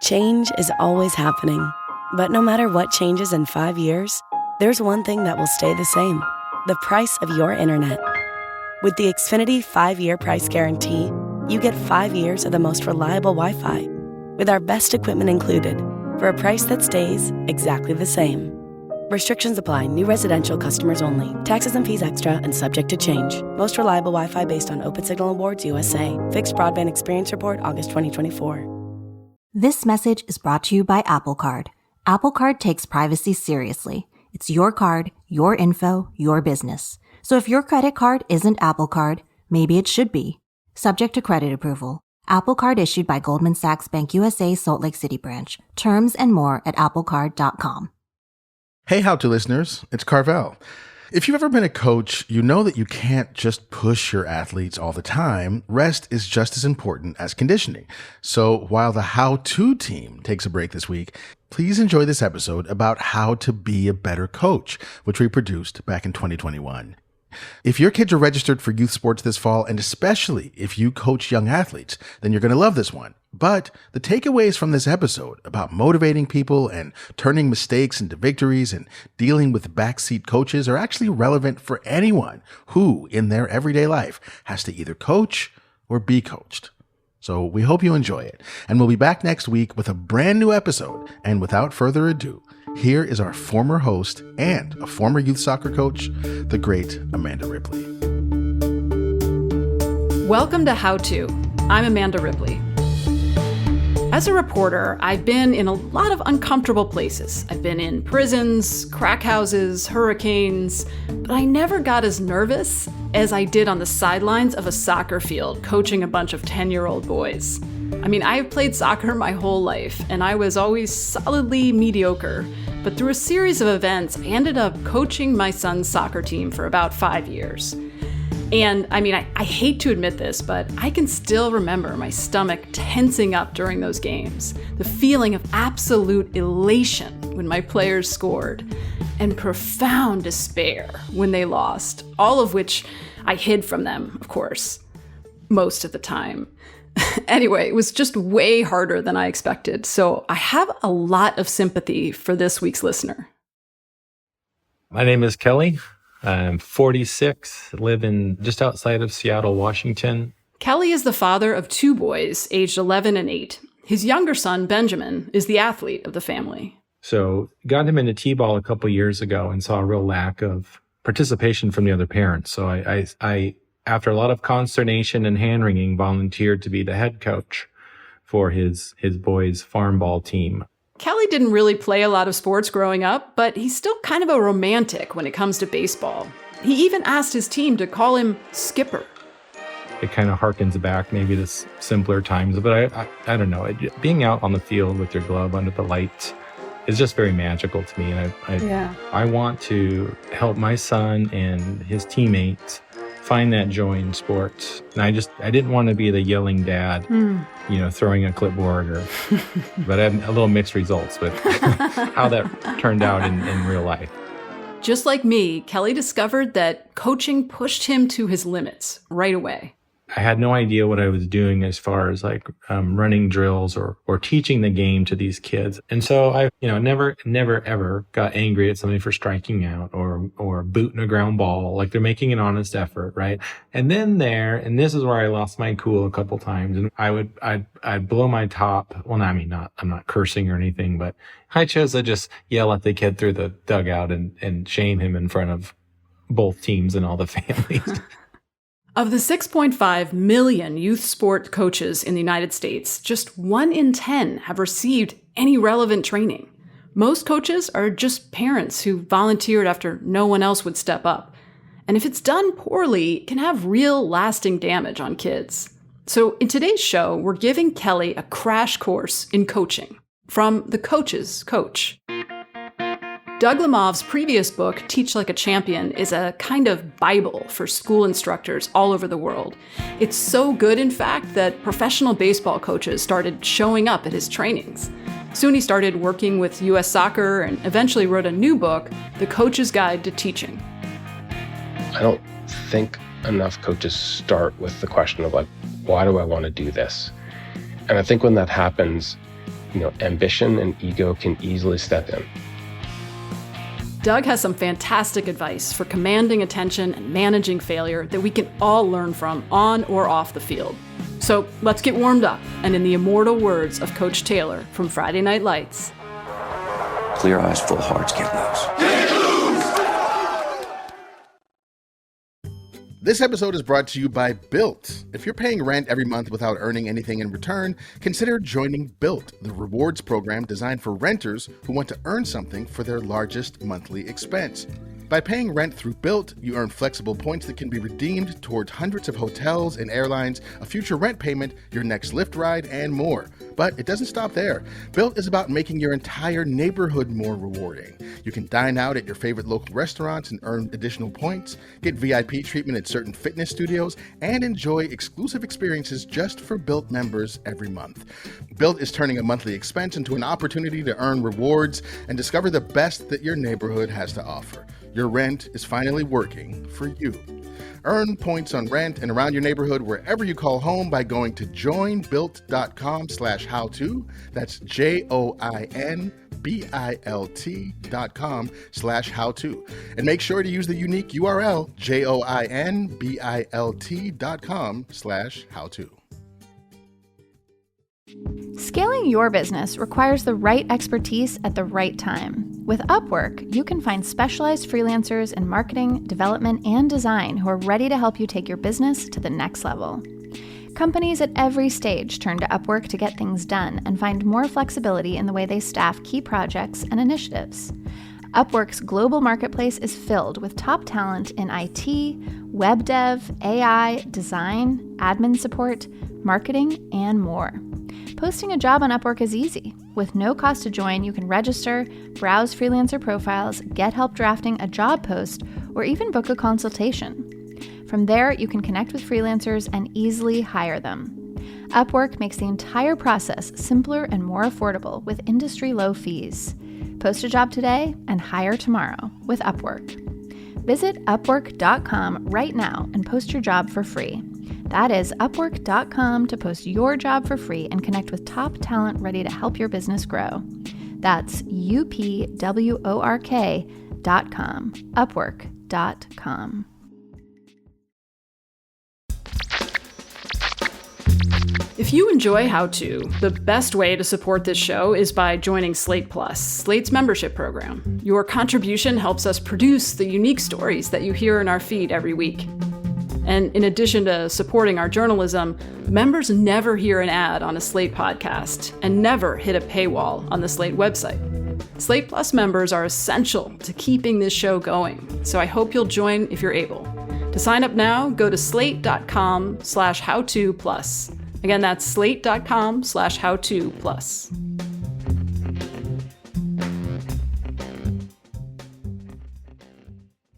Change is always happening, but no matter what changes in 5 years, there's one thing that will stay the same: the price of your internet. With the Xfinity 5-year price guarantee, you get 5 years of the most reliable Wi-Fi, with our best equipment included, for a price that stays exactly the same. Restrictions apply. New residential customers only. Taxes and fees extra and subject to change. Most reliable Wi-Fi based on Open Signal Awards USA. Fixed Broadband Experience Report, August 2024. This message is brought to you by Apple Card. Apple Card takes privacy seriously. It's your card, your info, your business. So if your credit card isn't Apple Card, maybe it should be. Subject to credit approval. Apple Card issued by Goldman Sachs Bank USA Salt Lake City branch. Terms and more at applecard.com. Hey, How To listeners, it's Carvel. If you've ever been a coach, you know that you can't just push your athletes all the time. Rest is just as important as conditioning. So while the How To team takes a break this week, please enjoy this episode about how to be a better coach, which we produced back in 2021. If your kids are registered for youth sports this fall, and especially if you coach young athletes, then you're going to love this one. But the takeaways from this episode about motivating people and turning mistakes into victories and dealing with backseat coaches are actually relevant for anyone who, in their everyday life, has to either coach or be coached. So we hope you enjoy it. And we'll be back next week with a brand new episode. And without further ado, here is our former host and a former youth soccer coach, the great Amanda Ripley. Welcome to How To. I'm Amanda Ripley. As a reporter, I've been in a lot of uncomfortable places. I've been in prisons, crack houses, hurricanes, but I never got as nervous as I did on the sidelines of a soccer field coaching a bunch of 10-year-old boys. I mean, I have played soccer my whole life, and I was always solidly mediocre. But through a series of events, I ended up coaching my son's soccer team for about 5 years. And I mean, I hate to admit this, but I can still remember my stomach tensing up during those games. The feeling of absolute elation when my players scored, and profound despair when they lost, all of which I hid from them, of course, most of the time. Anyway, it was just way harder than I expected, so I have a lot of sympathy for this week's listener. My name is Kelly. I'm 46, live in just outside of Seattle, Washington. Kelly is the father of 2 boys, aged 11 and 8. His younger son, Benjamin, is the athlete of the family. So got him into T-ball a couple years ago and saw a real lack of participation from the other parents. So I after a lot of consternation and hand-wringing, volunteered to be the head coach for his boys' farm ball team. Kelly didn't really play a lot of sports growing up, but he's still kind of a romantic when it comes to baseball. He even asked his team to call him Skipper. It kind of harkens back maybe to simpler times, but I don't know. Being out on the field with your glove under the light is just very magical to me. And I want to help my son and his teammates find that joy in sports. And I didn't want to be the yelling dad, throwing a clipboard but I had a little mixed results with how that turned out in real life. Just like me, Kelly discovered that coaching pushed him to his limits right away. I had no idea what I was doing as far as running drills or teaching the game to these kids. And so I, never ever got angry at somebody for striking out or booting a ground ball. Like, they're making an honest effort, right? And then and this is where I lost my cool a couple times, and I'd blow my top. Well, I'm not cursing or anything, but I chose to just yell at the kid through the dugout and shame him in front of both teams and all the families. Of the 6.5 million youth sport coaches in the United States, just 1 in 10 have received any relevant training. Most coaches are just parents who volunteered after no one else would step up. And if it's done poorly, it can have real lasting damage on kids. So in today's show, we're giving Kelly a crash course in coaching from the coach's coach. Doug Lemov's previous book, Teach Like a Champion, is a kind of Bible for school instructors all over the world. It's so good, in fact, that professional baseball coaches started showing up at his trainings. Soon he started working with U.S. Soccer and eventually wrote a new book, The Coach's Guide to Teaching. I don't think enough coaches start with the question of why do I want to do this? And I think when that happens, ambition and ego can easily step in. Doug has some fantastic advice for commanding attention and managing failure that we can all learn from on or off the field. So let's get warmed up, and in the immortal words of Coach Taylor from Friday Night Lights, clear eyes, full hearts, get loose. This episode is brought to you by Built. If you're paying rent every month without earning anything in return, consider joining Built, the rewards program designed for renters who want to earn something for their largest monthly expense. By paying rent through Built, you earn flexible points that can be redeemed towards hundreds of hotels and airlines, a future rent payment, your next Lyft ride, and more. But it doesn't stop there. Built is about making your entire neighborhood more rewarding. You can dine out at your favorite local restaurants and earn additional points, get VIP treatment at certain fitness studios, and enjoy exclusive experiences just for Built members every month. Built is turning a monthly expense into an opportunity to earn rewards and discover the best that your neighborhood has to offer. Your rent is finally working for you. Earn points on rent and around your neighborhood wherever you call home by going to joinbuilt.com/howto. That's JOINBILT.com/howto. And make sure to use the unique URL JOINBILT.com/howto. Scaling your business requires the right expertise at the right time. With Upwork, you can find specialized freelancers in marketing, development, and design who are ready to help you take your business to the next level. Companies at every stage turn to Upwork to get things done and find more flexibility in the way they staff key projects and initiatives. Upwork's global marketplace is filled with top talent in IT, web dev, AI, design, admin support, marketing, and more. Posting a job on Upwork is easy. With no cost to join, you can register, browse freelancer profiles, get help drafting a job post, or even book a consultation. From there, you can connect with freelancers and easily hire them. Upwork makes the entire process simpler and more affordable with industry-low fees. Post a job today and hire tomorrow with Upwork. Visit Upwork.com right now and post your job for free. That is Upwork.com to post your job for free and connect with top talent ready to help your business grow. That's UPWORK.com. Upwork.com. If you enjoy How To, the best way to support this show is by joining Slate Plus, Slate's membership program. Your contribution helps us produce the unique stories that you hear in our feed every week. And in addition to supporting our journalism, members never hear an ad on a Slate podcast and never hit a paywall on the Slate website. Slate Plus members are essential to keeping this show going, so I hope you'll join if you're able. To sign up now, go to slate.com/howtoplus. Again, that's slate.com/howtoplus.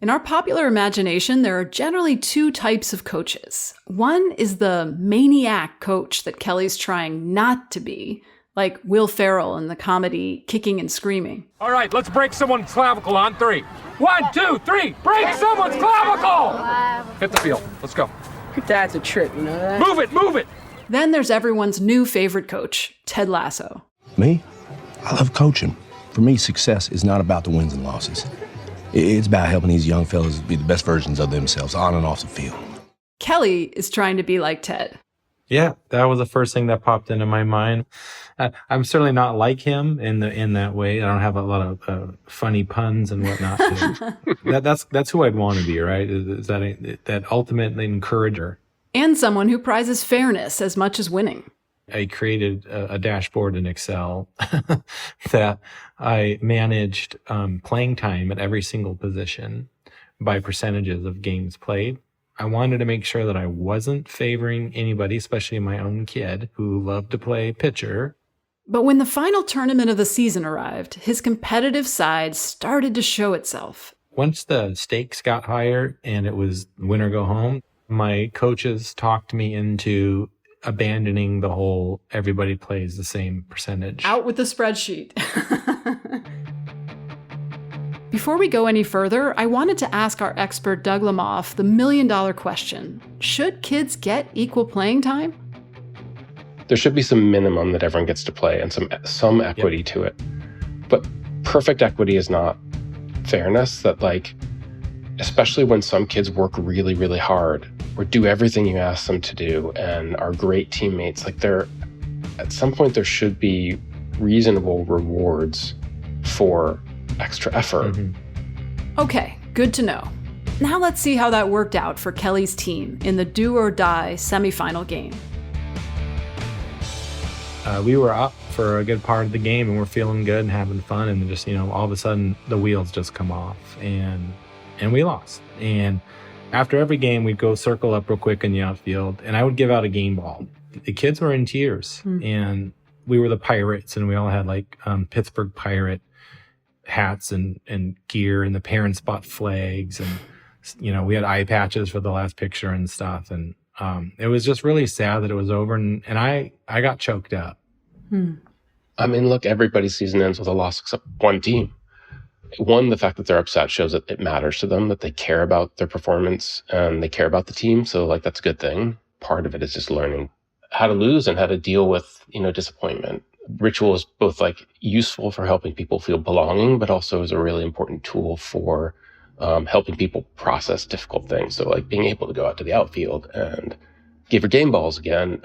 In our popular imagination, there are generally two types of coaches. One is the maniac coach that Kelly's trying not to be, like Will Ferrell in the comedy Kicking and Screaming. All right, let's break someone's clavicle on 3. 1, 2, 3, break someone's clavicle! Hit the field, let's go. That's a trick, you know that? Move it, move it! Then there's everyone's new favorite coach, Ted Lasso. Me? I love coaching. For me, success is not about the wins and losses. It's about helping these young fellas be the best versions of themselves on and off the field. Kelly is trying to be like Ted. Yeah, that was the first thing that popped into my mind. I'm certainly not like him in that way. I don't have a lot of funny puns and whatnot. That's who I'd want to be, right? Is that ultimate encourager. And someone who prizes fairness as much as winning. I created a dashboard in Excel that I managed playing time at every single position by percentages of games played. I wanted to make sure that I wasn't favoring anybody, especially my own kid, who loved to play pitcher. But when the final tournament of the season arrived, his competitive side started to show itself. Once the stakes got higher and it was win or go home, my coaches talked me into abandoning the whole everybody plays the same percentage. Out with the spreadsheet. Before we go any further, I wanted to ask our expert Doug Lemov the $1 million question. Should kids get equal playing time? There should be some minimum that everyone gets to play and some equity to it. But perfect equity is not fairness, that like, especially when some kids work really, really hard or do everything you ask them to do and are great teammates, like at some point there should be reasonable rewards for extra effort. Okay, good to know. Now let's see how that worked out for Kelly's team in the do or die semifinal game. We were up for a good part of the game and we're feeling good and having fun, and just, all of a sudden the wheels just come off and we lost. And after every game, we'd go circle up real quick in the outfield and I would give out a game ball. The kids were in tears, and we were the Pirates, and we all had like Pittsburgh Pirate hats and gear, and the parents bought flags, and we had eye patches for the last picture and stuff. And it was just really sad that it was over, and I got choked up. I mean, look, everybody's season ends with a loss except one team. One, the fact that they're upset shows that it matters to them, that they care about their performance and they care about the team. So like, that's a good thing. Part of it is just learning how to lose and how to deal with, disappointment. Ritual is both like useful for helping people feel belonging, but also is a really important tool for helping people process difficult things. So like being able to go out to the outfield and give your game balls again,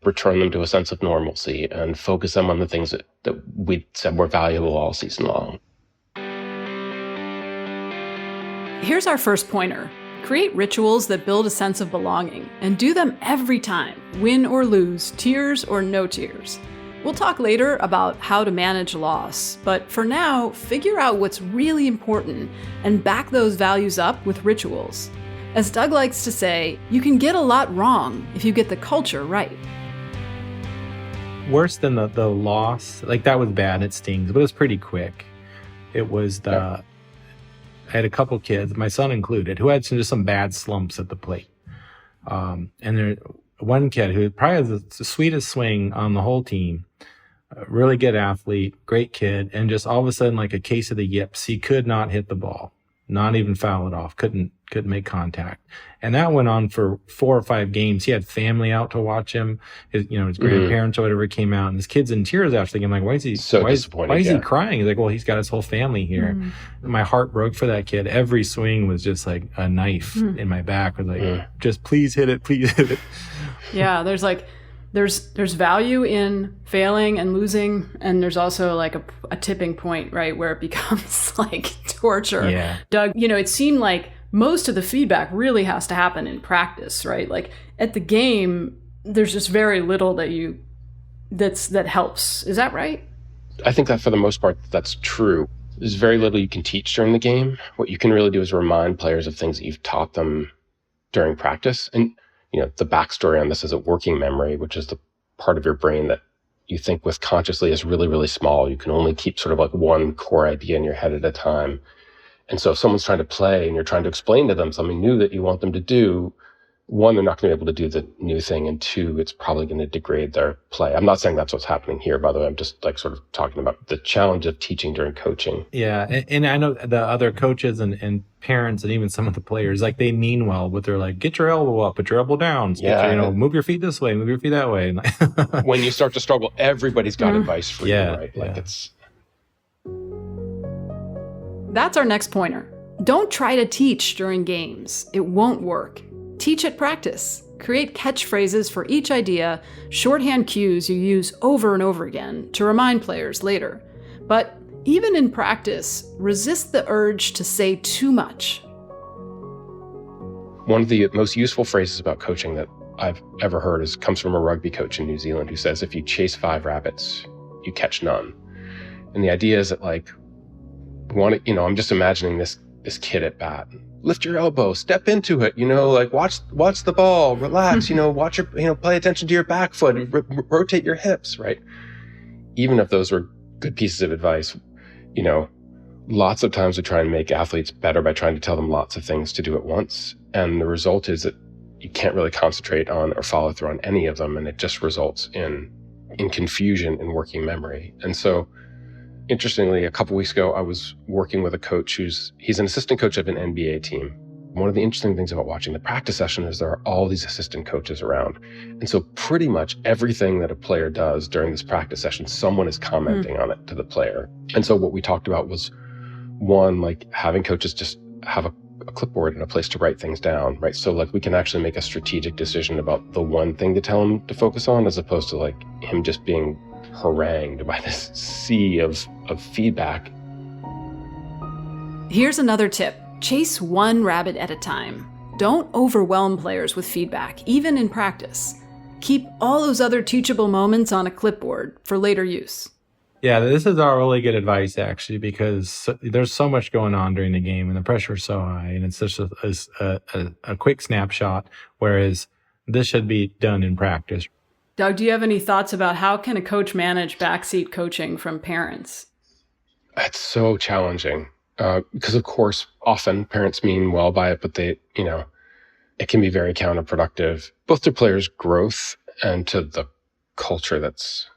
return them to a sense of normalcy and focus them on the things that we said were valuable all season long. Here's our first pointer. Create rituals that build a sense of belonging, and do them every time, win or lose, tears or no tears. We'll talk later about how to manage loss, but for now, figure out what's really important and back those values up with rituals. As Doug likes to say, you can get a lot wrong if you get the culture right. Worse than the loss, like that was bad, it stings, but it was pretty quick. It was I had a couple kids, my son included, who had some bad slumps at the plate. And there one kid who probably has the sweetest swing on the whole team, really good athlete, great kid, and just all of a sudden, like a case of the yips, he could not hit the ball, not even foul it off, couldn't make contact. And that went on for 4 or 5 games. He had family out to watch him. His grandparents or whatever came out, and his kid's in tears after. I'm like, why is he disappointed? Why is he crying? He's like, well, he's got his whole family here. My heart broke for that kid. Every swing was just like a knife in my back. I was like, just please hit it, please hit it. Yeah, there's value in failing and losing, and there's also like a tipping point, right, where it becomes like torture. Yeah. Doug, it seemed like most of the feedback really has to happen in practice, right? Like at the game, there's just very little that helps. Is that right? I think that for the most part, that's true. There's very little you can teach during the game. What you can really do is remind players of things that you've taught them during practice. And, the backstory on this is a working memory, which is the part of your brain that you think with consciously is really, really small. You can only keep sort of like one core idea in your head at a time. And so if someone's trying to play and you're trying to explain to them something new that you want them to do, one, they're not going to be able to do the new thing. And two, it's probably going to degrade their play. I'm not saying that's what's happening here, by the way. I'm just like sort of talking about the challenge of teaching during coaching. Yeah. And I know the other coaches and parents and even some of the players, like they mean well, but they're like, get your elbow up, put your elbow down. Move your feet this way, move your feet that way. When you start to struggle, everybody's got advice for you, right? That's our next pointer. Don't try to teach during games. It won't work. Teach at practice. Create catchphrases for each idea, shorthand cues you use over and over again to remind players later. But even in practice, resist the urge to say too much. One of the most useful phrases about coaching that I've ever heard comes from a rugby coach in New Zealand who says, if you chase 5 rabbits, you catch none. And the idea is that I'm just imagining this kid at bat. Lift your elbow, step into it, watch the ball, relax, watch your, pay attention to your back foot, rotate your hips, right? Even if those were good pieces of advice, lots of times we try and make athletes better by trying to tell them lots of things to do at once. And the result is that you can't really concentrate on or follow through on any of them. And it just results in confusion in working memory. And so, interestingly, a couple weeks ago, I was working with a coach he's an assistant coach of an NBA team. One of the interesting things about watching the practice session is there are all these assistant coaches around. And so pretty much everything that a player does during this practice session, someone is commenting on it to the player. And so what we talked about was, one, like having coaches just have a clipboard and a place to write things down, right? So like we can actually make a strategic decision about the one thing to tell him to focus on, as opposed to like him just being harangued by this sea of feedback. Here's another tip. Chase one rabbit at a time. Don't overwhelm players with feedback, even in practice. Keep all those other teachable moments on a clipboard for later use. Yeah, this is all really good advice, actually, because there's so much going on during the game and the pressure is so high, and it's just a quick snapshot, whereas this should be done in practice. Doug, do you have any thoughts about how can a coach manage backseat coaching from parents? That's so challenging because, of course, often parents mean well by it, but they, it can be very counterproductive, both to players' growth and to the culture that's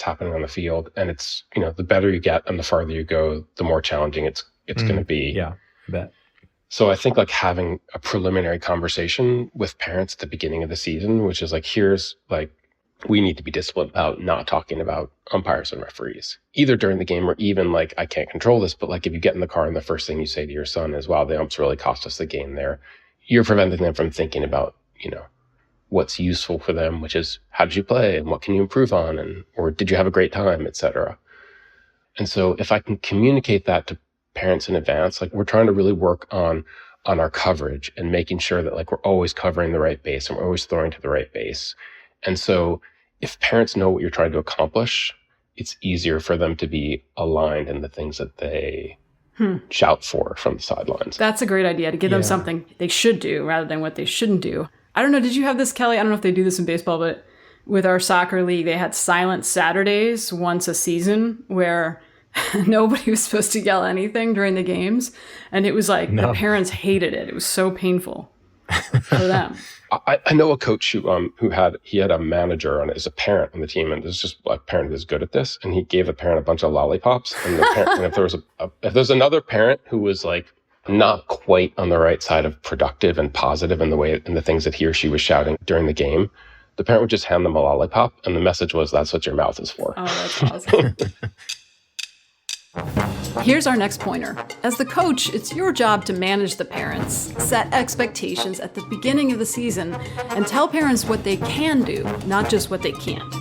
happening on the field. And it's, the better you get and the farther you go, the more challenging it's going to be. Yeah, I bet. So I think like having a preliminary conversation with parents at the beginning of the season, which is like, here's like, we need to be disciplined about not talking about umpires and referees, either during the game or even like, I can't control this, but like if you get in the car and the first thing you say to your son is, wow, the umps really cost us the game there, you're preventing them from thinking about, what's useful for them, which is how did you play and what can you improve on, or did you have a great time, etc. And so if I can communicate that to parents in advance, like we're trying to really work on our coverage and making sure that like we're always covering the right base and we're always throwing to the right base. And so if parents know what you're trying to accomplish, it's easier for them to be aligned in the things that they shout for from the sidelines. That's a great idea, to give them something they should do rather than what they shouldn't do. I don't know, did you have this, Kelly? I don't know if they do this in baseball, but with our soccer league, they had silent Saturdays once a season where nobody was supposed to yell anything during the games. And it was like, the parents hated it. It was so painful for them. I know a coach who had a manager as a parent on the team, and there's just a parent who was good at this, and he gave the parent a bunch of lollipops. And the parent, and if there's another parent who was like not quite on the right side of productive and positive in the things that he or she was shouting during the game, the parent would just hand them a lollipop, and the message was, "That's what your mouth is for." Oh, that's awesome. Here's our next pointer. As the coach, it's your job to manage the parents, set expectations at the beginning of the season, and tell parents what they can do, not just what they can't.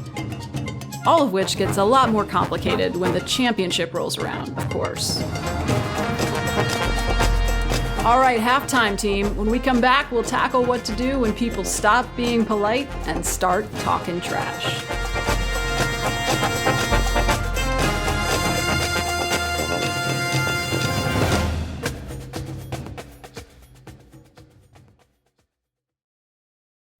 All of which gets a lot more complicated when the championship rolls around, of course. All right, halftime team. When we come back, we'll tackle what to do when people stop being polite and start talking trash.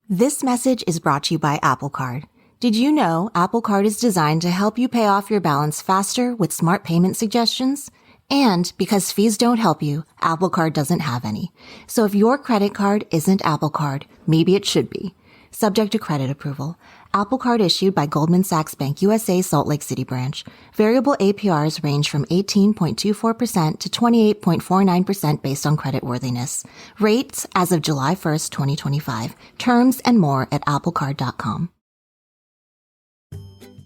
This message is brought to you by Apple Card. Did you know Apple Card is designed to help you pay off your balance faster with smart payment suggestions? And because fees don't help you, Apple Card doesn't have any. So if your credit card isn't Apple Card, maybe it should be. Subject to credit approval. Apple Card issued by Goldman Sachs Bank USA Salt Lake City branch. Variable APRs range from 18.24% to 28.49% based on creditworthiness. Rates as of July 1st, 2025. Terms and more at applecard.com.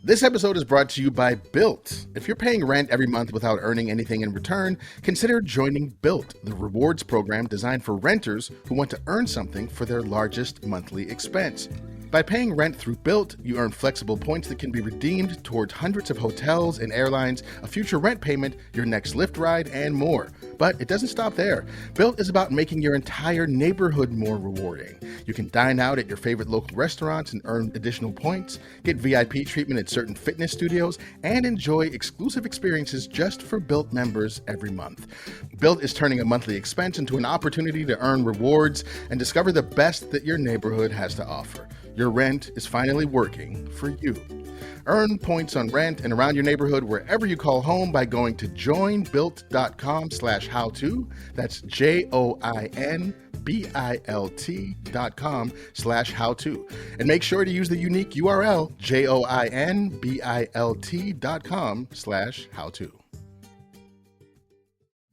This episode is brought to you by Built. If you're paying rent every month without earning anything in return, consider joining Built, the rewards program designed for renters who want to earn something for their largest monthly expense. By paying rent through Built, you earn flexible points that can be redeemed towards hundreds of hotels and airlines, a future rent payment, your next Lyft ride, and more. But it doesn't stop there. Built is about making your entire neighborhood more rewarding. You can dine out at your favorite local restaurants and earn additional points, get VIP treatment at certain fitness studios, and enjoy exclusive experiences just for Built members every month. Built is turning a monthly expense into an opportunity to earn rewards and discover the best that your neighborhood has to offer. Your rent is finally working for you. Earn points on rent and around your neighborhood wherever you call home by going to joinbuilt.com/howto. That's JOINBILT.com/howto. And make sure to use the unique URL JOINBILT.com/howto.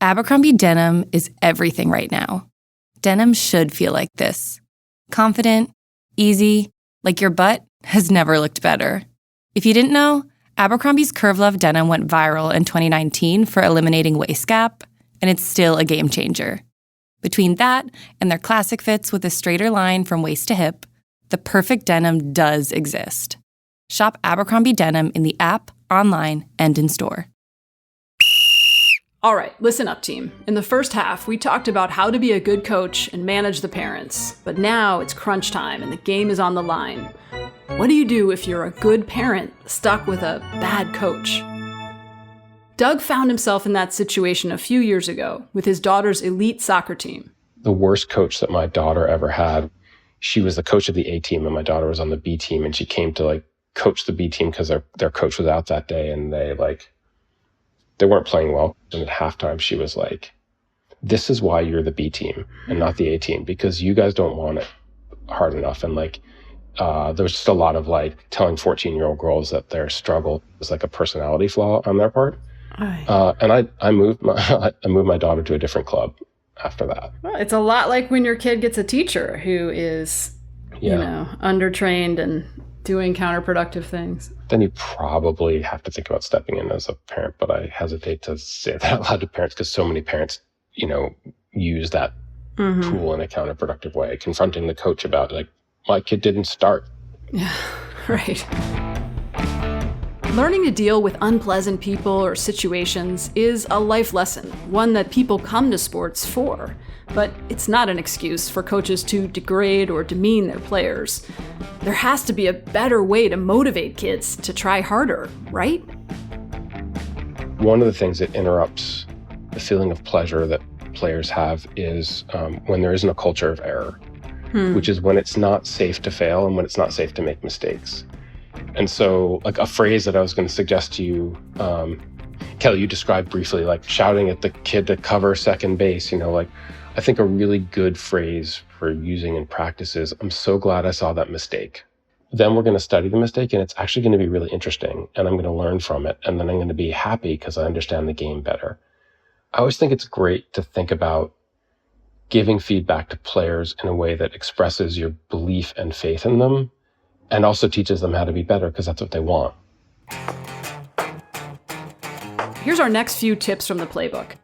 Abercrombie denim is everything right now. denim should feel like this. Confident, easy, like your butt has never looked better. If you didn't know, Abercrombie's Curve Love denim went viral in 2019 for eliminating waist gap, and it's still a game changer. Between that and their classic fits with a straighter line from waist to hip, the perfect denim does exist. Shop Abercrombie denim in the app, online, and in store. All right, listen up, team. In the first half, we talked about how to be a good coach and manage the parents. But now it's crunch time and the game is on the line. What do you do if you're a good parent stuck with a bad coach? Doug found himself in that situation a few years ago with his daughter's elite soccer team. The worst coach that my daughter ever had, she was the coach of the A team and my daughter was on the B team, and she came to coach the B team because their coach was out that day, and they weren't playing well. And at halftime, she was like, "This is why you're the B team and not the A team, because you guys don't want it hard enough." And there was just a lot of telling 14-year-old girls that their struggle was like a personality flaw on their part. And I moved my daughter to a different club after that. Well, it's a lot like when your kid gets a teacher who is, undertrained and doing counterproductive things. Then you probably have to think about stepping in as a parent, but I hesitate to say that out loud to parents because so many parents, use that tool in a counterproductive way, confronting the coach about my kid didn't start. Yeah, right. Learning to deal with unpleasant people or situations is a life lesson, one that people come to sports for. But it's not an excuse for coaches to degrade or demean their players. There has to be a better way to motivate kids to try harder, right? One of the things that interrupts the feeling of pleasure that players have is when there isn't a culture of error, which is when it's not safe to fail and when it's not safe to make mistakes. And so a phrase that I was going to suggest to you, Kelly, you described briefly, shouting at the kid to cover second base, I think a really good phrase for using in practice is, "I'm so glad I saw that mistake." Then we're going to study the mistake and it's actually going to be really interesting and I'm going to learn from it. And then I'm going to be happy because I understand the game better. I always think it's great to think about giving feedback to players in a way that expresses your belief and faith in them and also teaches them how to be better because that's what they want. Here's our next few tips from the playbook.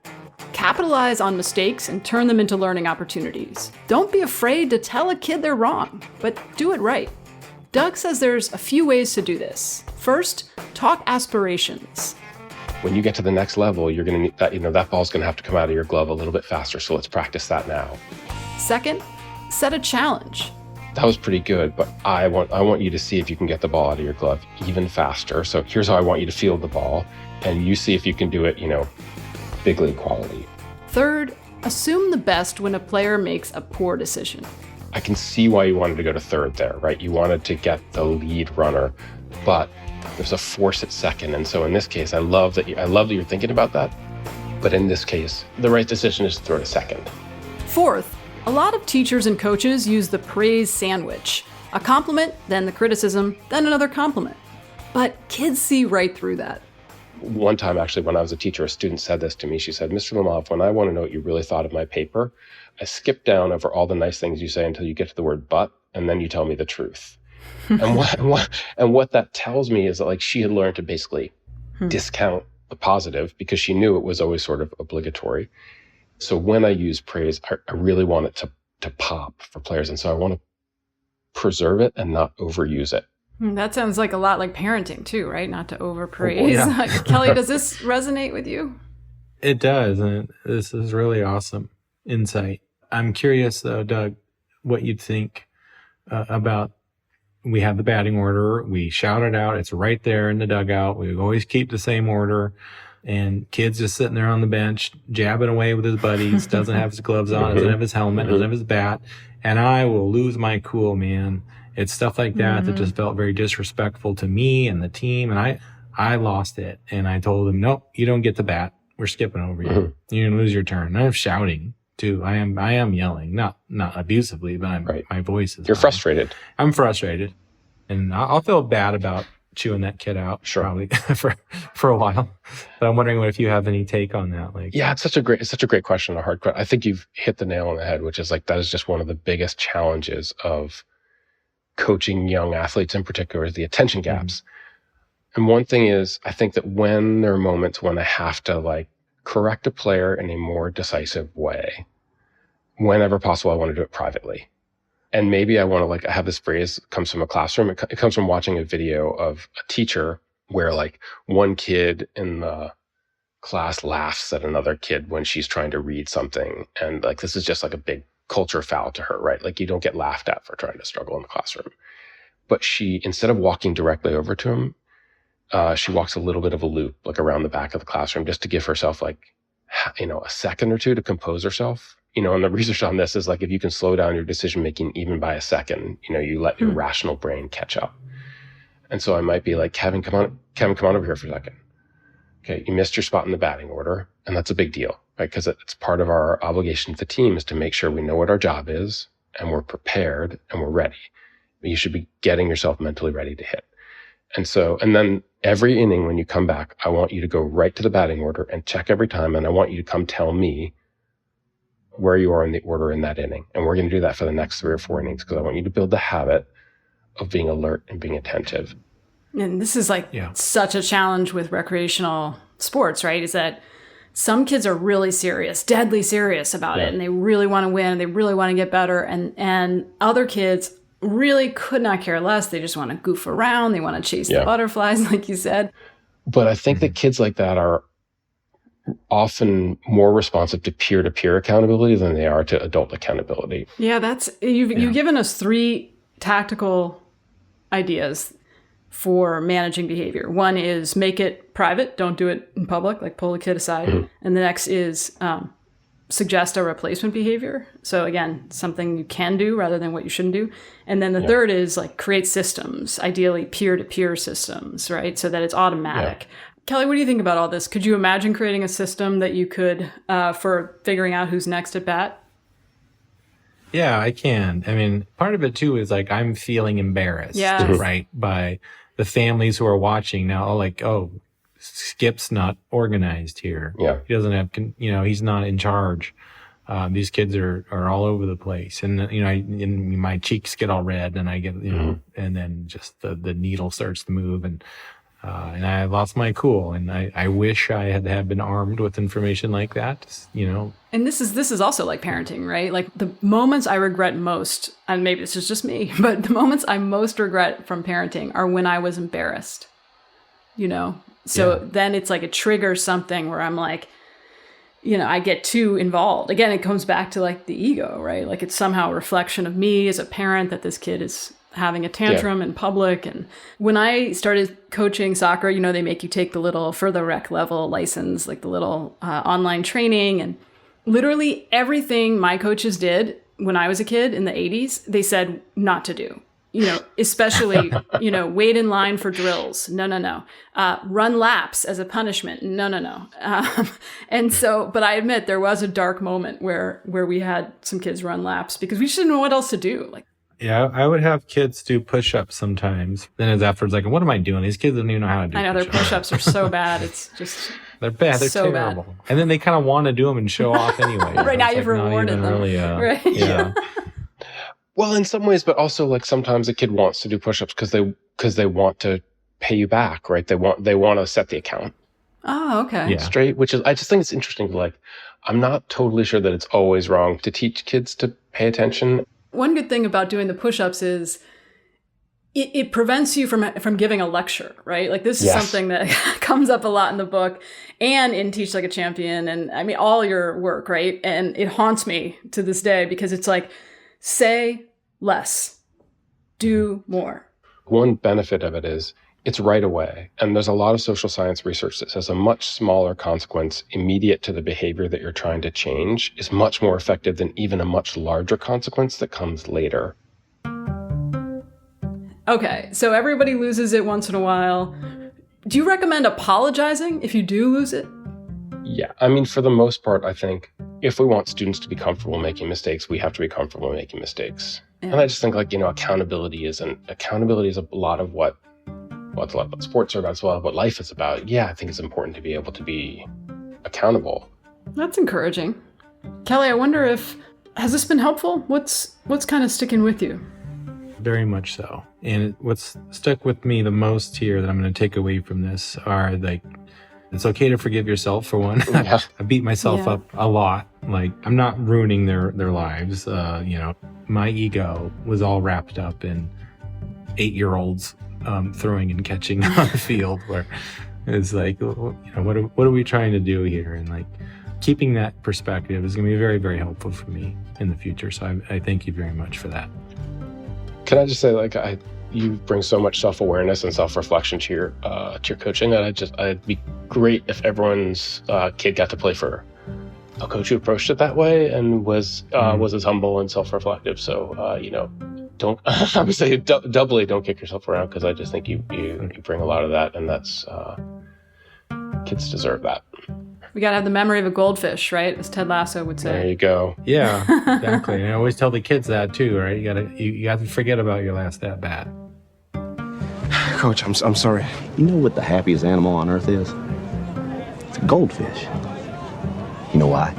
Capitalize on mistakes and turn them into learning opportunities. Don't be afraid to tell a kid they're wrong, but do it right. Doug says there's a few ways to do this. First, talk aspirations. When you get to the next level, you're going to need that ball's going to have to come out of your glove a little bit faster, so let's practice that now. Second, set a challenge. That was pretty good, but I want you to see if you can get the ball out of your glove even faster. So here's how I want you to field the ball, and you see if you can do it, big league quality. Third, assume the best when a player makes a poor decision. I can see why you wanted to go to third there, right? You wanted to get the lead runner, but there's a force at second. And so in this case, I love that you're thinking about that. But in this case, the right decision is to throw to second. Fourth, a lot of teachers and coaches use the praise sandwich. A compliment, then the criticism, then another compliment. But kids see right through that. One time, actually, when I was a teacher, a student said this to me. She said, "Mr. Lamov, when I want to know what you really thought of my paper, I skip down over all the nice things you say until you get to the word but, and then you tell me the truth." and what that tells me is that she had learned to basically discount the positive because she knew it was always sort of obligatory. So when I use praise, I really want it to pop for players. And so I want to preserve it and not overuse it. That sounds like a lot like parenting too, right? Not to overpraise. Oh, yeah. Kelly, does this resonate with you? It does. And this is really awesome insight. I'm curious though, Doug, what you'd think about, we have the batting order. We shout it out. It's right there in the dugout. We always keep the same order. And kid's just sitting there on the bench, jabbing away with his buddies, doesn't have his gloves on, doesn't have his helmet, doesn't have his bat. And I will lose my cool, man. It's stuff like that that just felt very disrespectful to me and the team. And I lost it. And I told him, "Nope, you don't get the bat. We're skipping over you. You're going to lose your turn." And I'm shouting too. I am yelling, not abusively, but my voice is. You're frustrated. I'm frustrated. And I'll feel bad about chewing that kid out Sure. probably for a while. But I'm wondering if you have any take on that. Like, yeah, it's such a great question, a hard question. I think you've hit the nail on the head, which is like that is just one of the biggest challenges of coaching young athletes in particular is the attention gaps. Mm-hmm. And one thing is, I think that when there are moments when I have to like correct a player in a more decisive way, whenever possible, I want to do it privately. And maybe I want to like, I have this phrase comes from a classroom. It comes from watching a video of a teacher where like one kid in the class laughs at another kid when she's trying to read something. And like, this is just like a big culture foul to her, right? Like you don't get laughed at for trying to struggle in the classroom. But she, instead of walking directly over to him, she walks a little bit of a loop, like around the back of the classroom just to give herself like, a second or two to compose herself. And the research on this is like, if you can slow down your decision making even by a second, you let your rational brain catch up. And so I might be like, Kevin, come on over here for a second. Okay, you missed your spot in the batting order, and that's a big deal, right? Because it's part of our obligation to the team is to make sure we know what our job is, and we're prepared, and we're ready. You should be getting yourself mentally ready to hit. And then every inning when you come back, I want you to go right to the batting order and check every time, and I want you to come tell me where you are in the order in that inning. And we're going to do that for the next 3 or 4 innings because I want you to build the habit of being alert and being attentive. And this is like such a challenge with recreational sports, right? Is that some kids are really serious, deadly serious about it, and they really want to win, they really want to get better. And other kids really could not care less. They just want to goof around. They want to chase the butterflies, like you said. But I think that kids like that are often more responsive to peer-to-peer accountability than they are to adult accountability. Yeah, you've given us 3 tactical ideas for managing behavior. One is make it private, don't do it in public, like pull a kid aside. Mm-hmm. And the next is suggest a replacement behavior. So again, something you can do rather than what you shouldn't do. And then the third is like create systems, ideally peer-to-peer systems, right? So that it's automatic. Yeah. Kelly, what do you think about all this? Could you imagine creating a system that you could, for figuring out who's next at bat? Yeah, I can. I mean, part of it too is like I'm feeling embarrassed, right, by the families who are watching now. Like, oh, Skip's not organized here. Yeah, he doesn't have, he's not in charge. These kids are all over the place, and and my cheeks get all red, and I get and then just the needle starts to move, and I lost my cool, and I wish I had been armed with information like that, And this is also like parenting, right? Like the moments I regret most, and maybe this is just me, but the moments I most regret from parenting are when I was embarrassed, So then it's like it triggers something where I'm like, I get too involved. Again, it comes back to like the ego, right? Like it's somehow a reflection of me as a parent that this kid is having a tantrum in public. And when I started coaching soccer, they make you take the little for the rec level license, like the little online training. And literally everything my coaches did when I was a kid in the 80s, they said not to do. Especially, wait in line for drills. No. Run laps as a punishment. No. And so, but I admit there was a dark moment where we had some kids run laps because we just didn't know what else to do. Like, yeah, I would have kids do push-ups sometimes. Then it's afterwards like, what am I doing? These kids don't even know how to do I know push-ups. Their push-ups are so bad. It's just they're bad. They're so terrible. Bad. And then they kind of want to do them and show off anyway. Right now you've rewarded them. Really, right? Yeah. Well, in some ways, but also like sometimes a kid wants to do push-ups because they want to pay you back, right? They want to set the account. Oh, okay. Straight, which is I just think it's interesting. Like, I'm not totally sure that it's always wrong to teach kids to pay attention. One good thing about doing the push-ups is it prevents you from giving a lecture, right? Like this is something that comes up a lot in the book and in Teach Like a Champion, and I mean all your work, right? And it haunts me to this day because it's like, say less, do more. One benefit of it is it's right away. And there's a lot of social science research that says a much smaller consequence immediate to the behavior that you're trying to change is much more effective than even a much larger consequence that comes later. Okay, so everybody loses it once in a while. Do you recommend apologizing if you do lose it? Yeah, I mean, for the most part, I think if we want students to be comfortable making mistakes, we have to be comfortable making mistakes. Yeah. And I just think accountability is a lot of what well, it's a lot what sports are about as well, what life is about. Yeah, I think it's important to be able to be accountable. That's encouraging. Kelly, I wonder has this been helpful? What's kind of sticking with you? Very much so. And what's stuck with me the most here that I'm going to take away from this are like, it's okay to forgive yourself for one. Yeah. I beat myself up a lot. Like, I'm not ruining their lives. My ego was all wrapped up in 8-year-olds throwing and catching on the field, where it's like, what are we trying to do here? And like, keeping that perspective is going to be very, very helpful for me in the future. So I thank you very much for that. Can I just say, like, you bring so much self-awareness and self-reflection to your coaching that I'd be great if everyone's kid got to play for a coach who approached it that way and was as humble and self-reflective. So don't I would say doubly don't kick yourself around, because I just think you bring a lot of that, and that's kids deserve that. We gotta have the memory of a goldfish, right? As Ted Lasso would say. There you go. Yeah, exactly. And I always tell the kids that too, right? You got to forget about your last at bat. Coach, I'm sorry. You know what the happiest animal on earth is? It's a goldfish. You know why?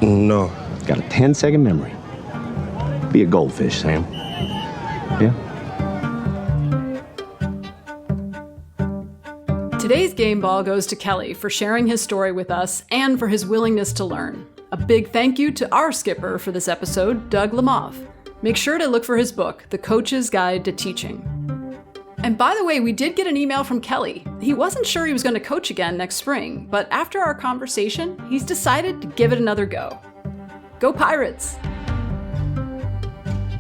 No. It's got a 10-second memory. Be a goldfish, Sam. Yeah? Today's game ball goes to Kelly for sharing his story with us and for his willingness to learn. A big thank you to our skipper for this episode, Doug Lemov. Make sure to look for his book, The Coach's Guide to Teaching. And by the way, we did get an email from Kelly. He wasn't sure he was going to coach again next spring, but after our conversation, he's decided to give it another go. Go Pirates!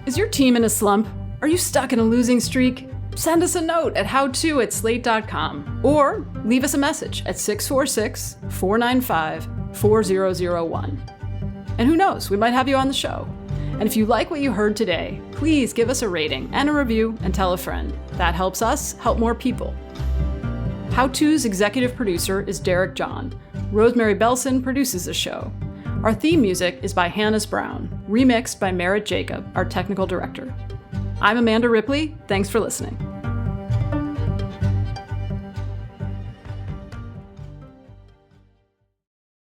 Is your team in a slump? Are you stuck in a losing streak? Send us a note at howto@slate.com or leave us a message at 646-495-4001. And who knows, we might have you on the show. And if you like what you heard today, please give us a rating and a review and tell a friend. That helps us help more people. How To's executive producer is Derek John. Rosemary Belson produces the show. Our theme music is by Hannes Brown, remixed by Merritt Jacob, our technical director. I'm Amanda Ripley. Thanks for listening.